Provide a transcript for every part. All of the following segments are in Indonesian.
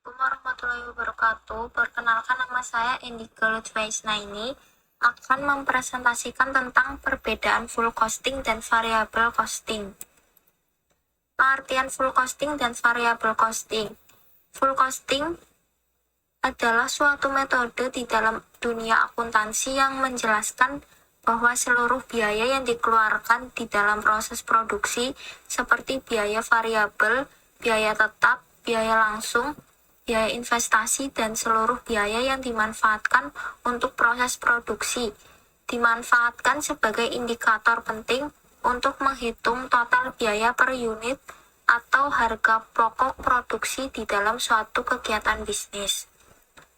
Assalamualaikum warahmatullahi wabarakatuh. Perkenalkan, nama saya Indigo Lutfaisnaini akan mempresentasikan tentang perbedaan full costing dan variable costing. Pengertian full costing dan variable costing. Full costing adalah suatu metode di dalam dunia akuntansi yang menjelaskan bahwa seluruh biaya yang dikeluarkan di dalam proses produksi seperti biaya variabel, biaya tetap, biaya langsung, biaya investasi, dan seluruh biaya yang dimanfaatkan untuk proses produksi dimanfaatkan sebagai indikator penting untuk menghitung total biaya per unit atau harga pokok produksi di dalam suatu kegiatan bisnis.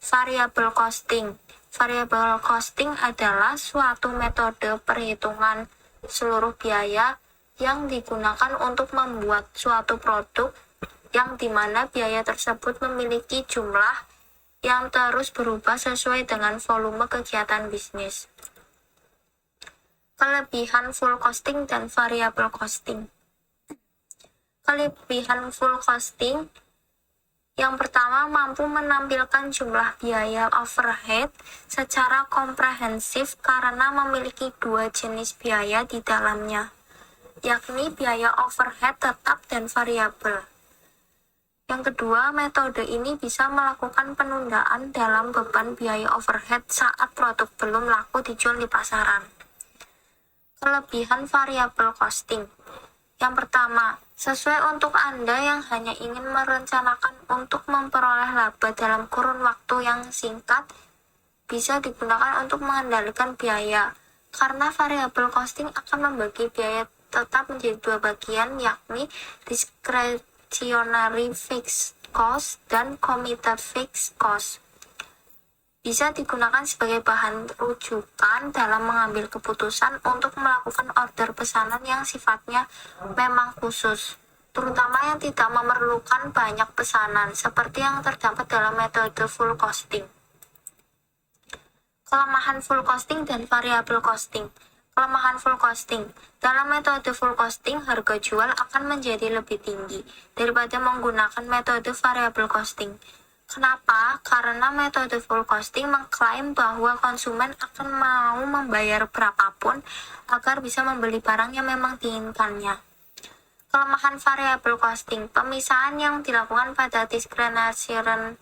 Variable costing. Variable costing adalah suatu metode perhitungan seluruh biaya yang digunakan untuk membuat suatu produk yang dimana biaya tersebut memiliki jumlah yang terus berubah sesuai dengan volume kegiatan bisnis. Kelebihan full costing dan variable costing. Kelebihan full costing yang pertama, mampu menampilkan jumlah biaya overhead secara komprehensif karena memiliki dua jenis biaya di dalamnya, yakni biaya overhead tetap dan variabel. Yang kedua, metode ini bisa melakukan penundaan dalam beban biaya overhead saat produk belum laku dijual di pasaran. Kelebihan variable costing. Yang pertama, sesuai untuk Anda yang hanya ingin merencanakan untuk memperoleh laba dalam kurun waktu yang singkat, bisa digunakan untuk mengendalikan biaya, karena variable costing akan membagi biaya tetap menjadi dua bagian, yakni discretionary fixed cost dan committed fixed cost. Bisa digunakan sebagai bahan rujukan dalam mengambil keputusan untuk melakukan order pesanan yang sifatnya memang khusus, terutama yang tidak memerlukan banyak pesanan, seperti yang terdapat dalam metode full costing. Kelemahan full costing dan variable costing. Kelemahan full costing. Dalam metode full costing, harga jual akan menjadi lebih tinggi daripada menggunakan metode variable costing. Kenapa? Karena metode full costing mengklaim bahwa konsumen akan mau membayar berapapun agar bisa membeli barang yang memang diinginkannya. Kelemahan variable costing. Pemisahan yang dilakukan pada discretionary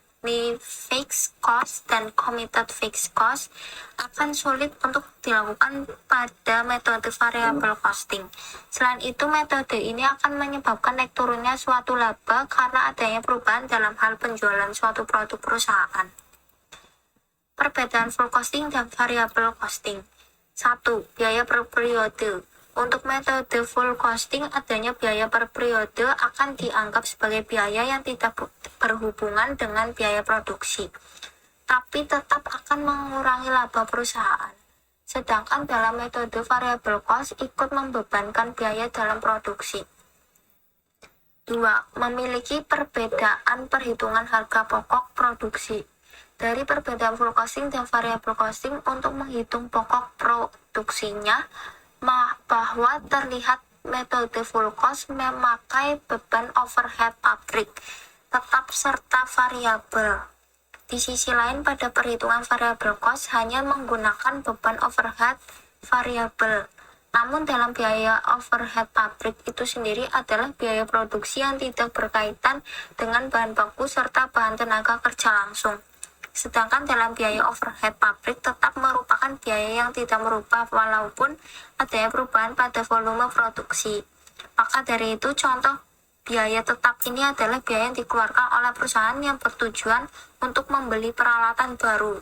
fixed cost dan committed fixed cost akan sulit untuk dilakukan pada metode variable costing. Selain itu, metode ini akan menyebabkan naik turunnya suatu laba karena adanya perubahan dalam hal penjualan suatu produk perusahaan. Perbedaan full costing dan variable costing. 1. Biaya per periode. Untuk metode full costing, adanya biaya per periode akan dianggap sebagai biaya yang tidak berhubungan dengan biaya produksi, tapi tetap akan mengurangi laba perusahaan. Sedangkan dalam metode variable cost ikut membebankan biaya dalam produksi. 2. Memiliki perbedaan perhitungan harga pokok produksi. Dari perbedaan full costing dan variable costing, untuk menghitung pokok produksinya, bahwa terlihat metode full cost memakai beban overhead pabrik tetap serta variabel. Di sisi lain, pada perhitungan variable cost hanya menggunakan beban overhead variabel. Namun dalam biaya overhead pabrik itu sendiri adalah biaya produksi yang tidak berkaitan dengan bahan baku serta bahan tenaga kerja langsung. Sedangkan dalam biaya overhead pabrik tetap merupakan biaya yang tidak merubah walaupun adanya perubahan pada volume produksi. Maka dari itu, contoh biaya tetap ini adalah biaya yang dikeluarkan oleh perusahaan yang bertujuan untuk membeli peralatan baru.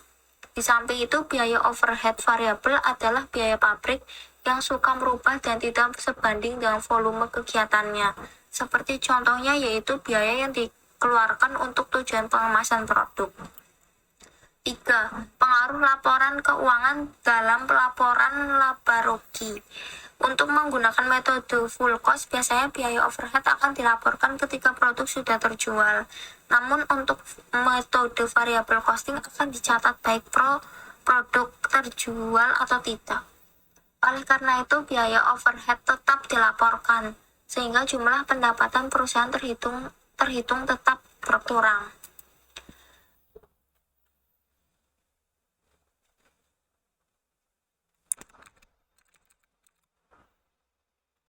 Di samping itu, biaya overhead variabel adalah biaya pabrik yang suka merubah dan tidak sebanding dengan volume kegiatannya. Seperti contohnya yaitu biaya yang dikeluarkan untuk tujuan pengemasan produk. 3. Pengaruh laporan keuangan dalam pelaporan laba rugi. Untuk menggunakan metode full cost, biasanya biaya overhead akan dilaporkan ketika produk sudah terjual. Namun untuk metode variable costing akan dicatat baik produk terjual atau tidak. Oleh karena itu, biaya overhead tetap dilaporkan, sehingga jumlah pendapatan perusahaan terhitung tetap berkurang.